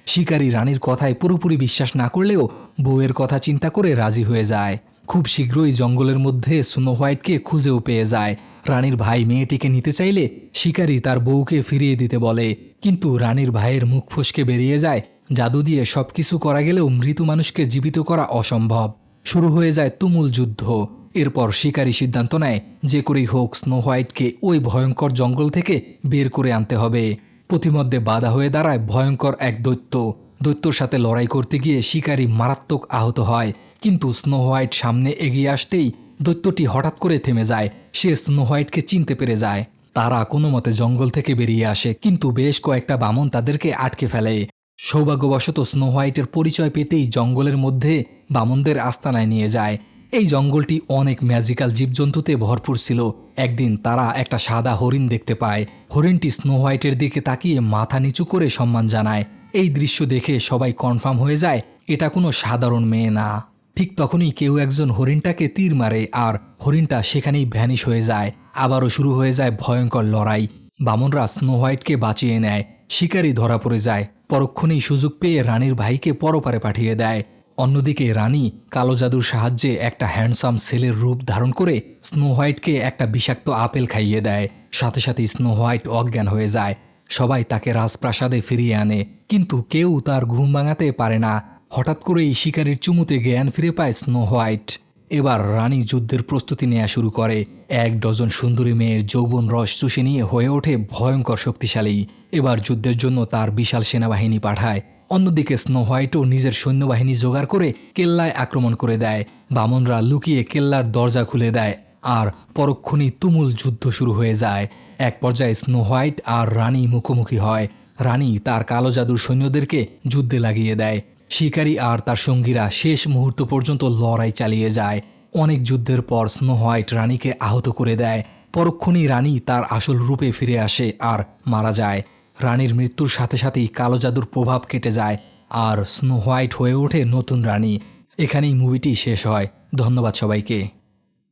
শিকারী রানীর কথায় পুরোপুরি বিশ্বাস না করলেও বউয়ের কথা চিন্তা করে রাজি হয়ে যায়। খুব শীঘ্রই জঙ্গলের মধ্যে স্নো হোয়াইটকে খুঁজেও পেয়ে যায়। রানীর ভাই মেয়েটিকে নিতে চাইলে শিকারী তার বউকে ফিরিয়ে দিতে বলে, কিন্তু রানীর ভাইয়ের মুখ ফসকে বেরিয়ে যায়, জাদু দিয়ে সবকিছু করা গেলেও মৃত মানুষকে জীবিত করা অসম্ভব। শুরু হয়ে যায় তুমুল যুদ্ধ। এরপর শিকারী সিদ্ধান্ত নেয় যে করেই হোক স্নো হোয়াইটকে ওই ভয়ঙ্কর জঙ্গল থেকে বের করে আনতে হবে। প্রতিমধ্যে বাধা হয়ে দাঁড়ায় ভয়ঙ্কর এক দৈত্যর সাথে লড়াই করতে গিয়ে শিকারী মারাত্মক আহত হয়, কিন্তু স্নো হোয়াইট সামনে এগিয়ে আসতেই দৈত্যটি হঠাৎ করে থেমে যায়। সে স্নো হোয়াইটকে চিনতে পেরে যায়। তারা কোনো মতে জঙ্গল থেকে বেরিয়ে আসে, কিন্তু বেশ কয়েকটা বামন তাদেরকে আটকে ফেলে। সৌভাগ্যবশত স্নো হোয়াইটের পরিচয় পেতেই জঙ্গলের মধ্যে বামনদের আস্তানায় নিয়ে যায়। এই জঙ্গলটি অনেক ম্যাজিক্যাল জীবজন্তুতে ভরপুর ছিল। একদিন তারা একটা সাদা হরিণ দেখতে পায়। হরিণটি স্নো হোয়াইটের দিকে তাকিয়ে মাথা নিচু করে সম্মান জানায়। এই দৃশ্য দেখে সবাই কনফার্ম হয়ে যায় এটা কোনো সাধারণ মেয়ে না। ঠিক তখনই কেউ একজন হরিণটাকে তীর মারে, আর হরিণটা সেখানেই ভ্যানিশ হয়ে যায়। আবারও শুরু হয়ে যায় ভয়ঙ্কর লড়াই। বামনরা স্নো হোয়াইটকে বাঁচিয়ে নেয়। শিকারী ধরা পড়ে যায়। পরক্ষণেই সুযোগ পেয়ে রানীর ভাইকে পরপারে পাঠিয়ে দেয়। অন্যদিকে রানী কালো জাদুর সাহায্যে একটা হ্যান্ডসাম ছেলের রূপ ধারণ করে স্নো হোয়াইটকে একটা বিষাক্ত আপেল খাইয়ে দেয়। সাথে সাথে স্নো হোয়াইট অজ্ঞান হয়ে যায়। সবাই তাকে রাজপ্রাসাদে ফিরিয়ে আনে, কিন্তু কেউ তার ঘুম ভাঙাতে পারে না। হঠাৎ করেই শিকারীর চুমুতে জ্ঞান ফিরে পায় স্নো হোয়াইট। এবার রানী যুদ্ধের প্রস্তুতি নেওয়া শুরু করে। 1 ডজন সুন্দরী মেয়ের যৌবন রস চুষে নিয়ে হয়ে ওঠে ভয়ঙ্কর শক্তিশালী। এবার যুদ্ধের জন্য তার বিশাল সেনাবাহিনী পাঠায়। অন্যদিকে স্নো হোয়াইটও নিজের সৈন্যবাহিনী জোগাড় করে কেল্লায় আক্রমণ করে দেয়। বামনরা লুকিয়ে কেল্লার দরজা খুলে দেয়, আর পরক্ষণেই তুমুল যুদ্ধ শুরু হয়ে যায়। এক পর্যায়ে স্নো হোয়াইট আর রানী মুখোমুখি হয়। রানী তার কালো জাদুর সৈন্যদেরকে যুদ্ধে লাগিয়ে দেয়। শিকারী আর তার সঙ্গীরা শেষ মুহূর্ত পর্যন্ত লড়াই চালিয়ে যায়। অনেক যুদ্ধের পর স্নো হোয়াইট রানীকে আহত করে দেয়। পরক্ষণেই রানী তার আসল রূপে ফিরে আসে আর মারা যায়। রানীর মৃত্যুর সাথে সাথেই কালো জাদুর প্রভাব কেটে যায়, আর স্নো হোয়াইট হয়ে ওঠে নতুন রানী। এখানেই মুভিটি শেষ হয়। ধন্যবাদ সবাইকে।